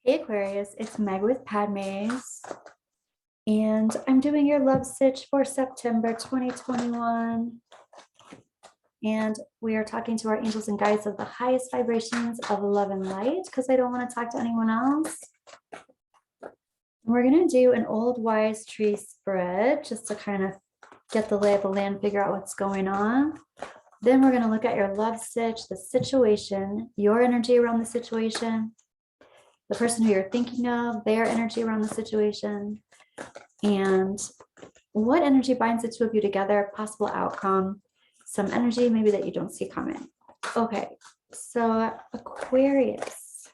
Hey Aquarius, it's Meg with Padmes, and I'm doing your love sitch for September 2021. And we are talking to our angels and guides of the highest vibrations of love and light because I don't want to talk to anyone else. We're going to do an old wise tree spread just to kind of get the lay of the land, figure out what's going on. Then we're going to look at your love sitch, the situation, your energy around the situation, the person who you're thinking of, their energy around the situation, and what energy binds the two of you together, possible outcome, some energy maybe that you don't see coming. Okay, so Aquarius,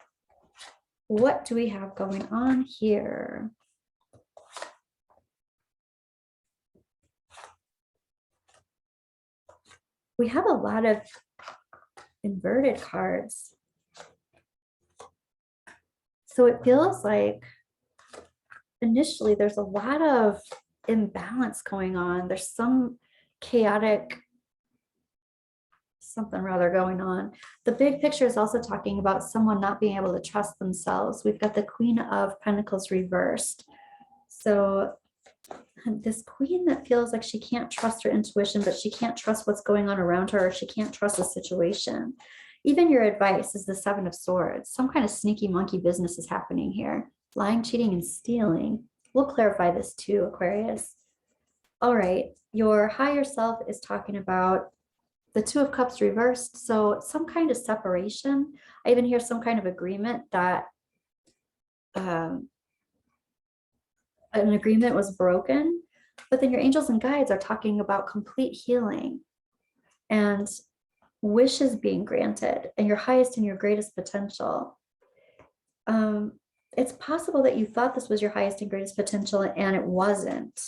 what do we have going on here? We have a lot of inverted cards. So it feels like initially there's a lot of imbalance going on. There's some chaotic something rather going on. The big picture is also talking about someone not being able to trust themselves. We've got the Queen of Pentacles reversed. So this queen that feels like she can't trust her intuition, but she can't trust what's going on around her, or she can't trust the situation. Even your advice is the Seven of Swords. Some kind of sneaky monkey business is happening here. Lying, cheating, and stealing. We'll clarify this too, Aquarius. All right, your higher self is talking about the Two of Cups reversed. So some kind of separation. I even hear some kind of agreement that an agreement was broken. But then your angels and guides are talking about complete healing and wishes being granted and your highest and your greatest potential. It's possible that you thought this was your highest and greatest potential and it wasn't.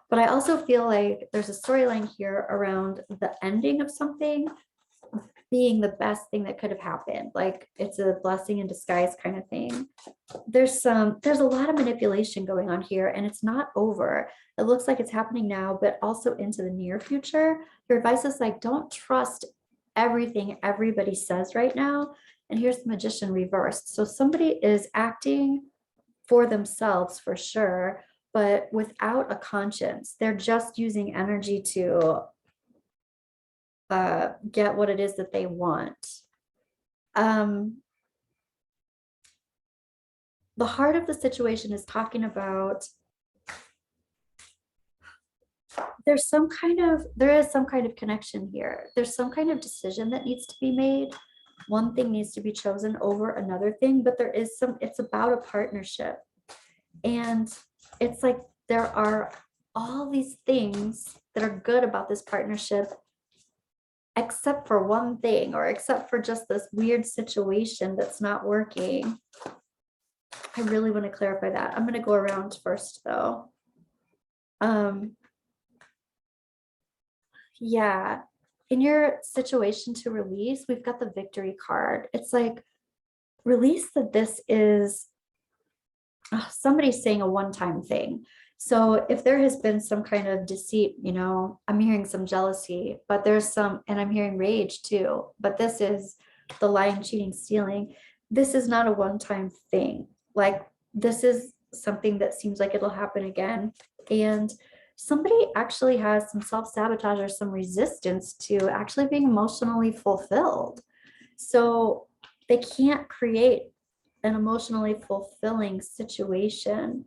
But I also feel like there's a storyline here around the ending of something being the best thing that could have happened. Like it's a blessing in disguise kind of thing. There's a lot of manipulation going on here and it's not over. It looks like it's happening now, but also into the near future. Your advice is like, don't trust everything everybody says right now. And here's the Magician reversed. So somebody is acting for themselves for sure, but without a conscience. They're just using energy to get what it is that they want. The heart of the situation is talking about there is some kind of connection here. There's some kind of decision that needs to be made. One thing needs to be chosen over another thing, but it's about a partnership. And it's like there are all these things that are good about this partnership, except for one thing, or except for just this weird situation that's not working. I really want to clarify that. I'm going to go around first though. Yeah, in your situation to release, we've got the Victory card. It's like release that this is somebody's saying a one-time thing. So if there has been some kind of deceit, I'm hearing some jealousy, but and I'm hearing rage too, but this is the lying, cheating, stealing. This is not a one-time thing. Like this is something that seems like it'll happen again. And somebody actually has some self-sabotage or some resistance to actually being emotionally fulfilled. So they can't create an emotionally fulfilling situation.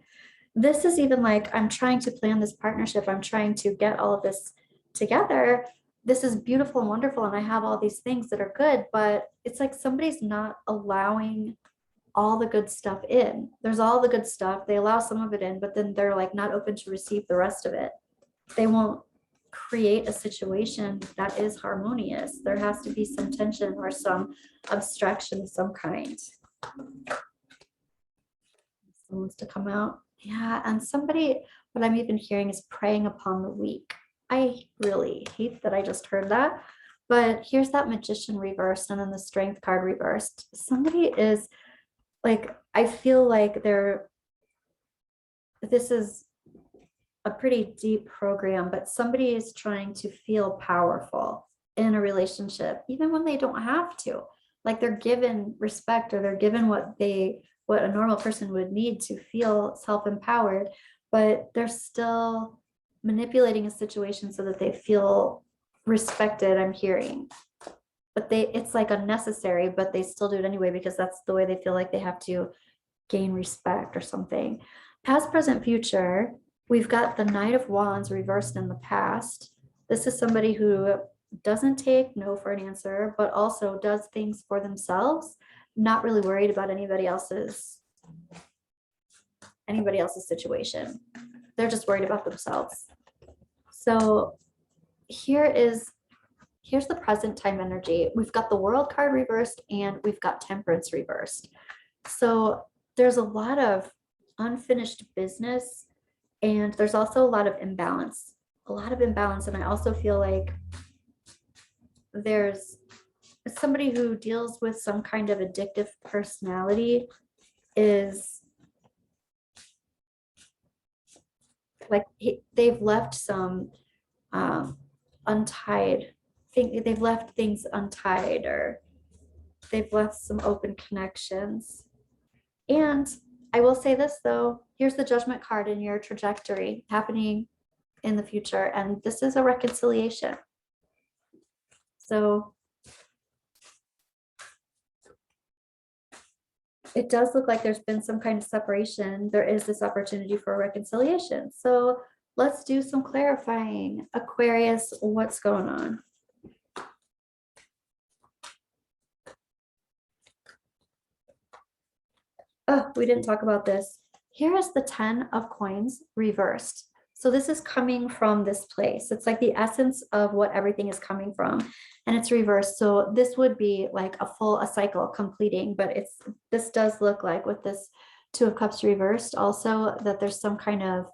This is even like, I'm trying to plan this partnership. I'm trying to get all of this together. This is beautiful and wonderful. And I have all these things that are good, but it's like somebody's not allowing all the good stuff in. There's all the good stuff. They allow some of it in, but then they're like not open to receive the rest of it. They won't create a situation that is harmonious. There has to be some tension or some abstraction of some kind. Someone wants to come out. Yeah, and somebody, what I'm even hearing is preying upon the weak. I really hate that I just heard that, but here's that Magician reversed and then the Strength card reversed. Somebody is like, I feel like this is a pretty deep program, but somebody is trying to feel powerful in a relationship, even when they don't have to. Like they're given respect or they're given what they what a normal person would need to feel self-empowered, but they're still manipulating a situation so that they feel respected, I'm hearing. But it's like unnecessary, but they still do it anyway because that's the way they feel like they have to gain respect or something. Past, present, future, we've got the Knight of Wands reversed in the past. This is somebody who doesn't take no for an answer, but also does things for themselves, not really worried about anybody else's situation. They're just worried about themselves. So here's the present time energy. We've got the World card reversed and we've got Temperance reversed. So there's a lot of unfinished business and there's also a lot of imbalance. And I also feel like there's somebody who deals with some kind of addictive personality is like they've left some untied they've left things untied, or they've left some open connections. And I will say this though, here's the Judgment card in your trajectory happening in the future, and this is a reconciliation. So it does look like there's been some kind of separation. There is this opportunity for reconciliation. So let's do some clarifying. Aquarius, what's going on? Oh, we didn't talk about this. Here is the 10 of coins reversed. So this is coming from this place. It's like the essence of what everything is coming from, and it's reversed. So this would be like a cycle completing, but this does look like with this 2 of cups reversed also that there's some kind of,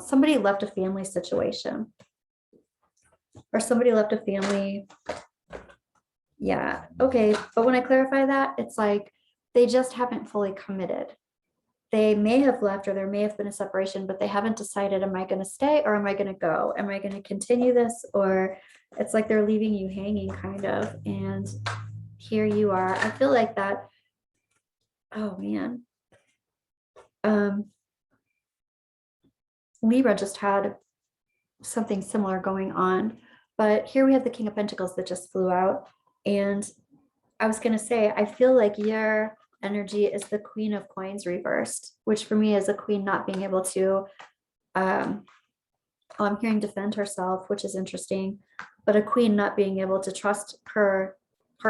somebody left a family situation or somebody left a family. Yeah. Okay. But when I clarify that, it's like they just haven't fully committed. They may have left or there may have been a separation, but they haven't decided, am I going to stay or am I going to go? Am I going to continue this? Or it's like they're leaving you hanging kind of. And here you are. I feel like that. Oh man. Libra just had something similar going on, but here we have the King of Pentacles that just flew out. And I was going to say, I feel like your energy is the Queen of Coins reversed, which for me is a queen not being able to, I'm hearing defend herself, which is interesting, but a queen not being able to trust her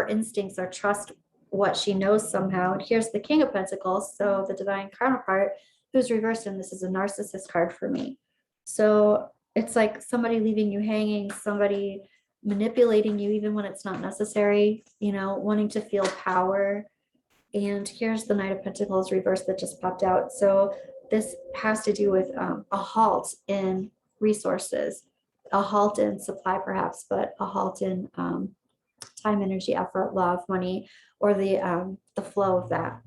instincts or trust what she knows somehow. And here's the King of Pentacles, so the divine counterpart who's reversed, and this is a narcissist card for me. So it's like somebody leaving you hanging, somebody manipulating you even when it's not necessary, wanting to feel power. And here's the Knight of Pentacles reversed that just popped out. So this has to do with a halt in resources, a halt in supply perhaps, but a halt in time, energy, effort, love, money, or the flow of that.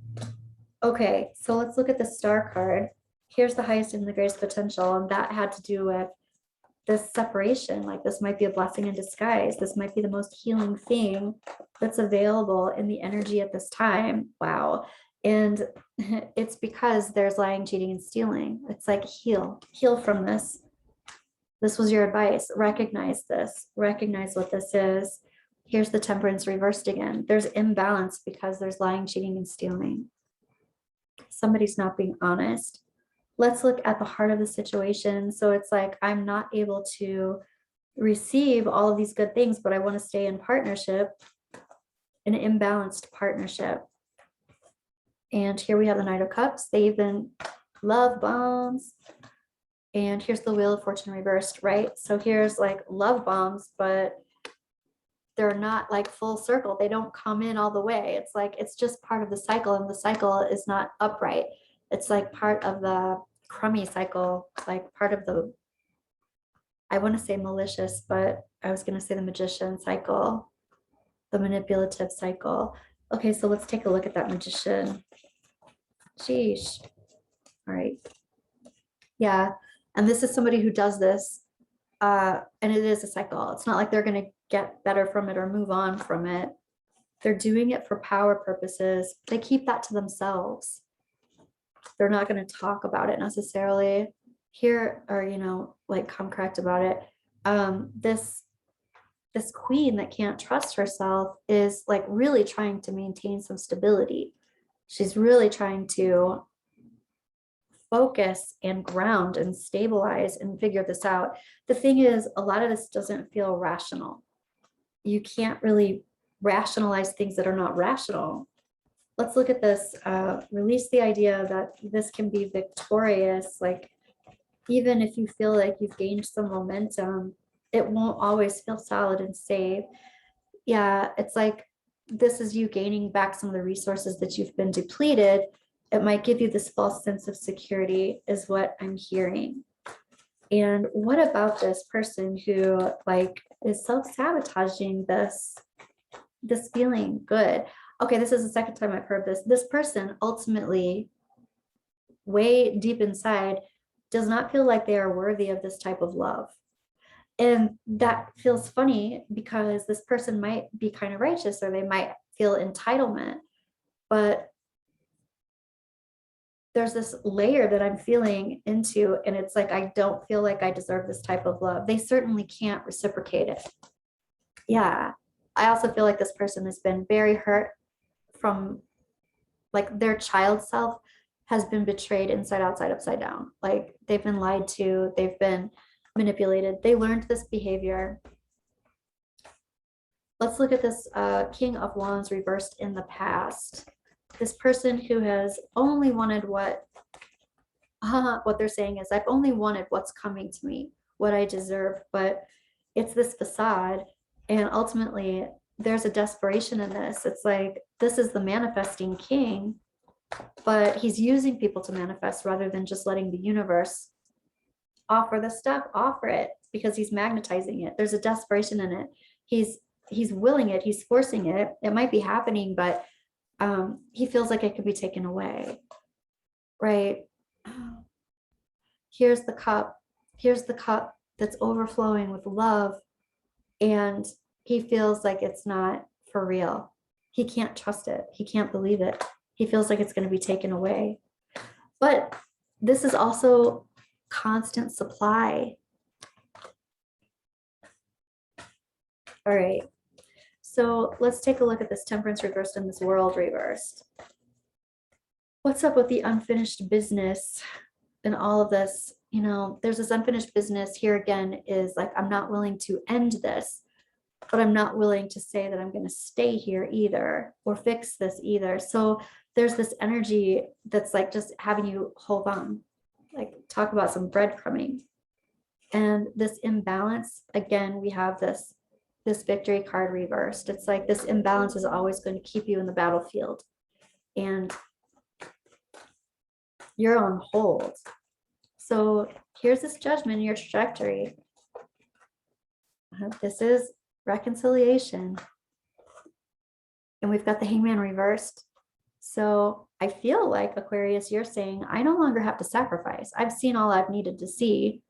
Okay, so let's look at the Star card. Here's the highest and the greatest potential, and that had to do with this separation. Like this might be a blessing in disguise. This might be the most healing thing that's available in the energy at this time. Wow. And it's because there's lying, cheating, and stealing. It's like heal from this. This was your advice. Recognize this, recognize what this is. Here's the Temperance reversed again. There's imbalance because there's lying, cheating, and stealing. Somebody's not being honest. Let's look at the heart of the situation. So it's like, I'm not able to receive all of these good things, but I want to stay in partnership, an imbalanced partnership. And here we have the Knight of Cups. They even love bombs. And here's the Wheel of Fortune reversed, right? So here's like love bombs, but they're not like full circle. They don't come in all the way. It's like, it's just part of the cycle, and the cycle is not upright. It's like part of the crummy cycle, like part of the, I want to say malicious, but I was going to say the magician cycle, the manipulative cycle. Okay, so let's take a look at that magician. Sheesh. All right. Yeah. And this is somebody who does this, and it is a cycle. It's not like they're going to get better from it or move on from it. They're doing it for power purposes. They keep that to themselves. They're not going to talk about it necessarily here, or, you know, like come correct about it. This queen that can't trust herself is like really trying to maintain some stability. She's really trying to focus and ground and stabilize and figure this out. The thing is, a lot of this doesn't feel rational. You can't really rationalize things that are not rational. Let's look at this. Release the idea that this can be victorious. Like, even if you feel like you've gained some momentum, it won't always feel solid and safe. Yeah, it's like this is you gaining back some of the resources that you've been depleted. It might give you this false sense of security, is what I'm hearing. And what about this person who like is self-sabotaging this feeling good? Okay, this is the second time I've heard this. This person ultimately, way deep inside, does not feel like they are worthy of this type of love. And that feels funny because this person might be kind of righteous, or they might feel entitlement, but there's this layer that I'm feeling into, and it's like, I don't feel like I deserve this type of love. They certainly can't reciprocate it. Yeah. I also feel like this person has been very hurt from, like, their child self has been betrayed inside, outside, upside down. Like, they've been lied to, they've been manipulated. They learned this behavior. Let's look at this King of Wands reversed in the past. This person who has only wanted what they're saying is, I've only wanted what's coming to me, what I deserve, but it's this facade. And ultimately, there's a desperation in this. It's like, this is the manifesting king, but he's using people to manifest rather than just letting the universe offer the stuff, offer it, because he's magnetizing it. There's a desperation in it. He's willing it, he's forcing it. It might be happening, but he feels like it could be taken away, right? Here's the cup. Here's the cup that's overflowing with love, and he feels like it's not for real. He can't trust it. He can't believe it. He feels like it's going to be taken away. But this is also constant supply. All right. So let's take a look at this Temperance reversed and this World reversed. What's up with the unfinished business and all of this? You know, there's this unfinished business here again, is like, I'm not willing to end this, but I'm not willing to say that I'm going to stay here either, or fix this either. So there's this energy that's like just having you hold on, like talk about some breadcrumbing. And this imbalance, again, we have this victory card reversed. It's like this imbalance is always going to keep you in the battlefield, and you're on hold. So here's this judgment in your trajectory. This is reconciliation. And we've got the Hangman reversed. So I feel like, Aquarius, you're saying, I no longer have to sacrifice. I've seen all I've needed to see.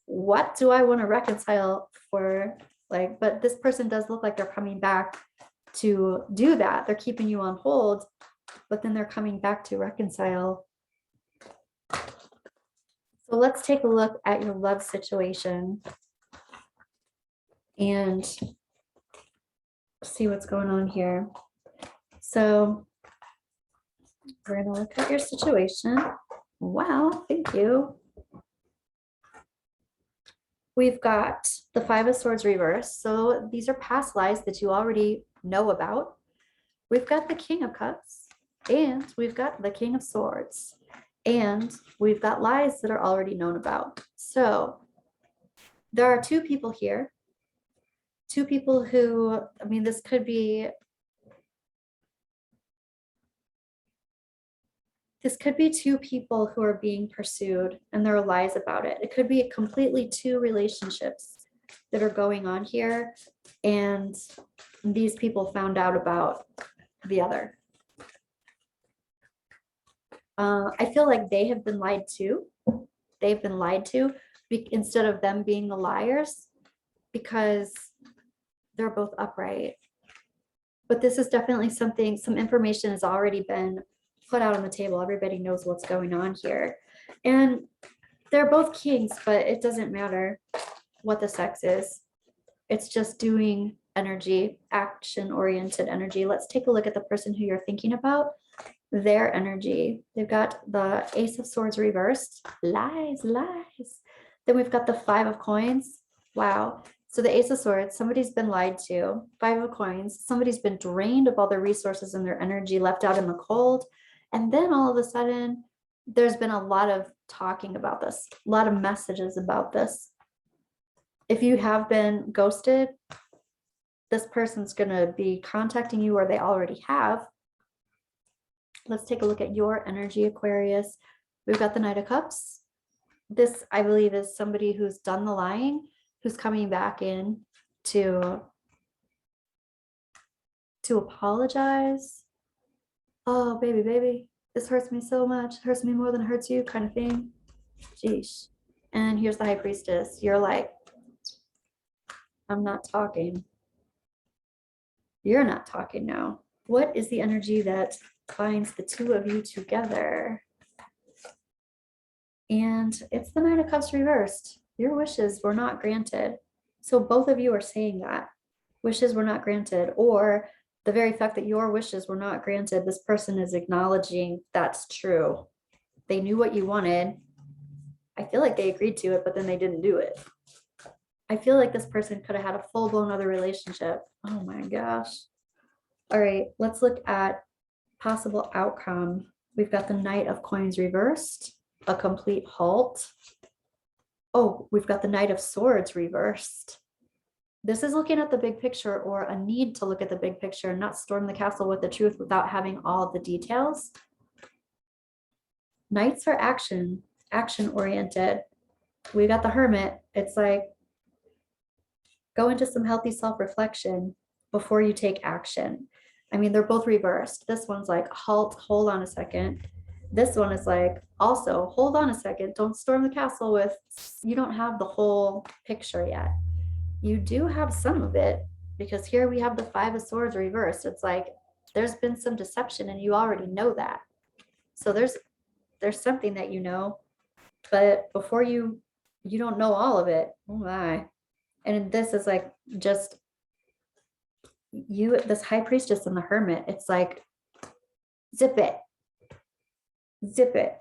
What do I want to reconcile for? Like, but this person does look like they're coming back to do that. They're keeping you on hold, but then they're coming back to reconcile. So let's take a look at your love situation and see what's going on here. So we're going to look at your situation. Wow, thank you. We've got the Five of Swords reversed. So these are past lies that you already know about. We've got the King of Cups, and we've got the King of Swords, and we've got lies that are already known about. So there are two people here. Two people who, I mean, this could be two people who are being pursued, and there are lies about it. It could be completely two relationships that are going on here, and these people found out about the other. I feel like they have been lied to. They've been lied to instead of them being the liars, because they're both upright. But this is definitely something, some information has already been put out on the table. Everybody knows what's going on here. And they're both kings, but it doesn't matter what the sex is. It's just doing energy, action oriented energy. Let's take a look at the person who you're thinking about, their energy. They've got the Ace of Swords reversed. Lies, lies. Then we've got the Five of Coins. Wow. So the Ace of Swords, somebody's been lied to. Five of Coins, somebody's been drained of all their resources and their energy, left out in the cold. And then all of a sudden, there's been a lot of talking about this, a lot of messages about this. If you have been ghosted, this person's going to be contacting you, or they already have. Let's take a look at your energy, Aquarius. We've got the Knight of Cups. This, I believe, is somebody who's done the lying, who's coming back in to apologize. Oh, baby, baby, this hurts me so much. It hurts me more than it hurts you, kind of thing. Jeez. And here's the High Priestess. You're like, I'm not talking. You're not talking now. What is the energy that binds the two of you together? And it's the Nine of Cups reversed. Your wishes were not granted. So both of you are saying that wishes were not granted, or the very fact that your wishes were not granted, this person is acknowledging that's true. They knew what you wanted. I feel like they agreed to it, but then they didn't do it. I feel like this person could have had a full-blown other relationship. Oh my gosh. All right, let's look at possible outcome. We've got the Knight of Coins reversed, a complete halt. Oh, we've got the Knight of Swords reversed. This is looking at the big picture, or a need to look at the big picture and not storm the castle with the truth without having all of the details. Knights are action oriented. We got the Hermit. It's like, go into some healthy self-reflection before you take action. I mean, they're both reversed. This one's like, halt, hold on a second. This one is like, also, hold on a second. Don't storm the castle with, you don't have the whole picture yet. You do have some of it, because here we have the Five of Swords reversed. It's like, there's been some deception and you already know that. So there's something that you know, but before you don't know all of it. Oh my. And this is like, just you, this High Priestess and the Hermit, it's like, zip it. Zip it.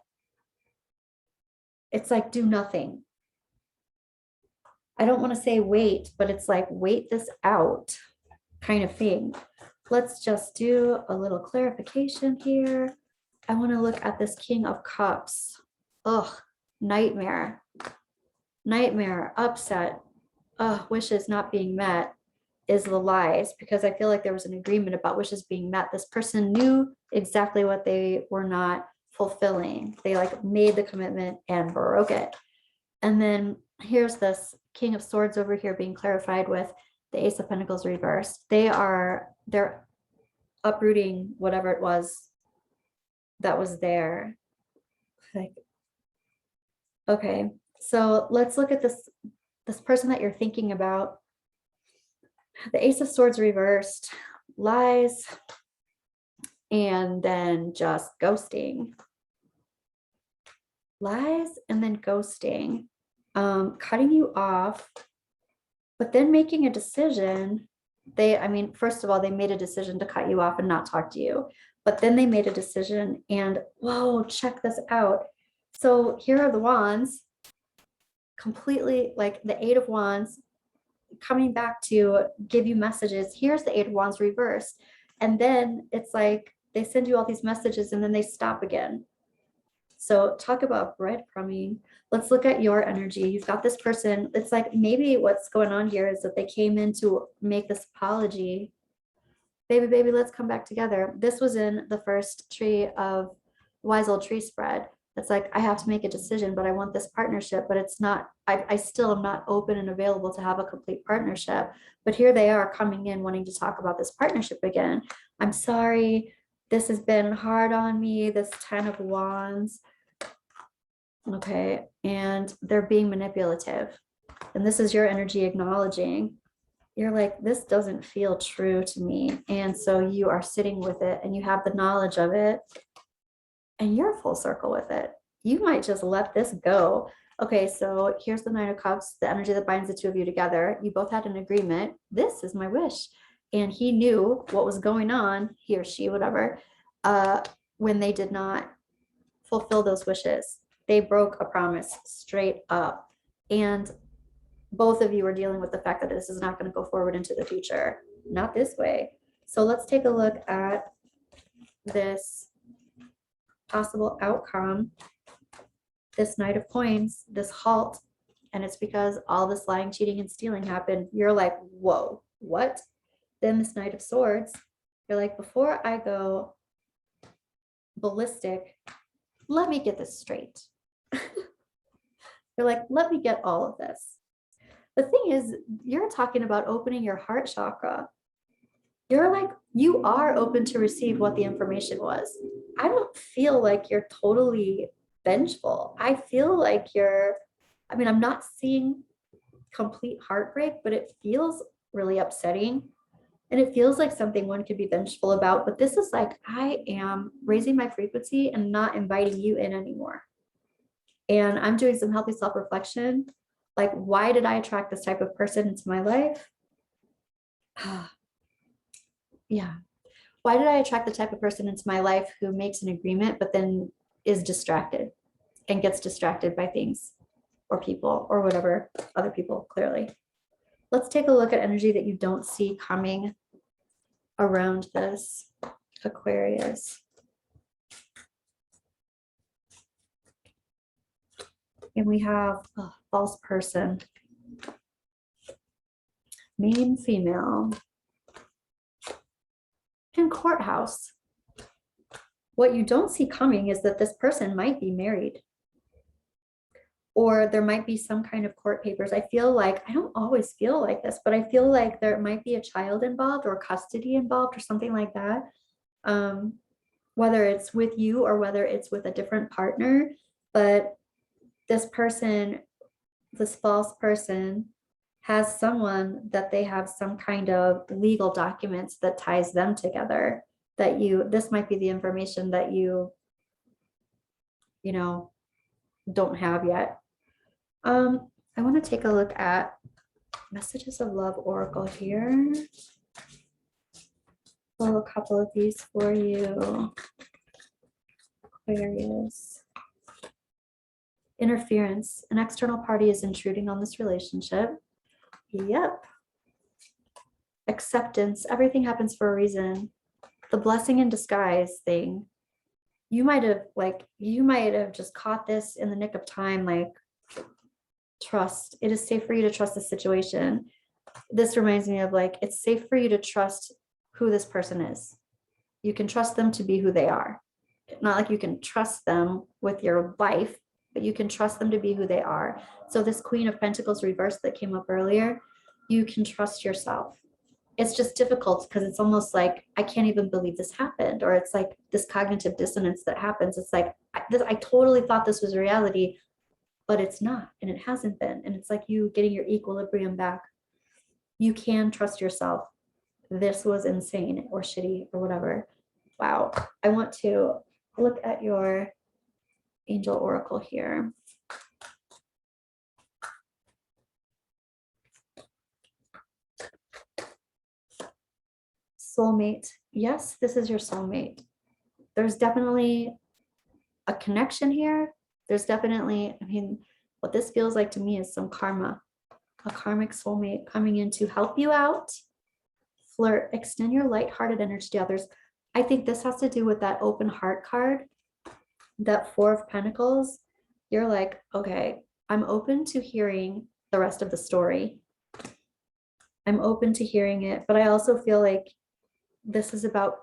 It's like, do nothing. I don't want to say wait, but it's like, wait this out kind of thing. Let's just do a little clarification here. I want to look at this King of Cups. Ugh, nightmare. Nightmare, upset. Ugh, wishes not being met is the lies, because I feel like there was an agreement about wishes being met. This person knew exactly what they were not fulfilling. They like made the commitment and broke it. And then here's this King of Swords over here being clarified with the Ace of Pentacles reversed. They're uprooting whatever it was that was there. Like, okay, so let's look at this person that you're thinking about. The Ace of Swords reversed, lies, and then just ghosting. Lies and then ghosting, cutting you off, but then making a decision. I mean, first of all, they made a decision to cut you off and not talk to you, but then they made a decision, and whoa, check this out. So here are the wands, completely like the Eight of Wands coming back to give you messages. Here's the Eight of Wands reversed. And then it's like they send you all these messages and then they stop again. So talk about breadcrumbing. Let's look at your energy. You've got this person. It's like, maybe what's going on here is that they came in to make this apology. Baby, baby, let's come back together. This was in the first tree of Wise Old Tree spread. It's like, I have to make a decision, but I want this partnership, but it's not, I still am not open and available to have a complete partnership. But here they are coming in wanting to talk about this partnership again. I'm sorry, this has been hard on me, this 10 of Wands. Okay, and they're being manipulative. And this is your energy acknowledging. You're like, this doesn't feel true to me. And so you are sitting with it and you have the knowledge of it. and you're full circle with it. You might just let this go. Okay, so here's the Nine of Cups, the energy that binds the two of you together. You both had an agreement. This is my wish. And he knew what was going on, he or she, whatever, when they did not fulfill those wishes. They broke a promise straight up. And both of you are dealing with the fact that this is not going to go forward into the future. Not this way. So let's take a look at this possible outcome, this Knight of Coins, this halt, and it's because all this lying, cheating, and stealing happened. You're like, whoa, what? Then this Knight of Swords, you're like, before I go ballistic, let me get this straight. You're like, let me get all of this. The thing is, you're talking about opening your heart chakra. You're like, you are open to receive what the information was. I don't feel like you're totally vengeful. I feel like I'm not seeing complete heartbreak, but it feels really upsetting. And it feels like something one could be vengeful about. But this is like, I am raising my frequency and not inviting you in anymore. And I'm doing some healthy self-reflection. Like, why did I attract this type of person into my life? Yeah. Why did I attract the type of person into my life who makes an agreement, but then is distracted and gets distracted by things or people or whatever, other people, clearly. Let's take a look at energy that you don't see coming around this, Aquarius. And we have a false person, male, female, and courthouse. What you don't see coming is that this person might be married, or there might be some kind of court papers. I feel like, I don't always feel like this, but I feel like there might be a child involved or custody involved or something like that. Whether it's with you or whether it's with a different partner, but this person, this false person, has someone that they have some kind of legal documents that ties them together, that this might be the information that you don't have yet. I want to take a look at Messages of Love Oracle here. Pull a couple of these for you, Aquarius. Interference. An external party is intruding on this relationship. Yep. Acceptance. Everything happens for a reason. The blessing in disguise thing. You might have just caught this in the nick of time. Like, trust. It is safe for you to trust the situation. This reminds me of, like, it's safe for you to trust who this person is. You can trust them to be who they are. Not like you can trust them with your life, but you can trust them to be who they are. So this Queen of Pentacles reverse that came up earlier, you can trust yourself. It's just difficult because it's almost like, I can't even believe this happened. Or it's like this cognitive dissonance that happens. It's like, I totally thought this was reality, but it's not, and it hasn't been. And it's like you getting your equilibrium back. You can trust yourself. This was insane or shitty or whatever. Wow. I want to look at your angel oracle here. Soulmate. Yes, this is your soulmate. There's definitely a connection here. There's definitely, what this feels like to me is some karma, a karmic soulmate coming in to help you out, flirt, extend your lighthearted energy to others. I think this has to do with that open heart card, that Four of Pentacles. You're like, okay, I'm open to hearing the rest of the story. I'm open to hearing it, but I also feel like this is about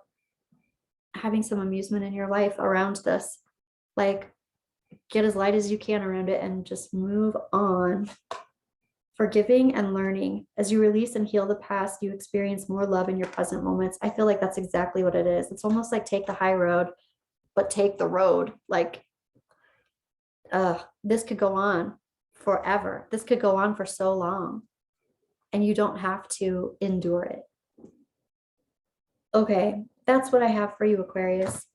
having some amusement in your life around this. Like, get as light as you can around it and just move on. Forgiving and learning. As you release and heal the past, you experience more love in your present moments. I feel like that's exactly what it is. It's almost like take the high road, but take the road. Like, this could go on forever. This could go on for so long, and you don't have to endure it. Okay, that's what I have for you, Aquarius.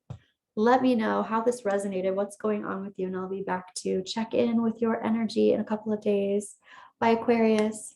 let me know how this resonated, what's going on with you, and I'll be back to check in with your energy in a couple of days. Bye, Aquarius.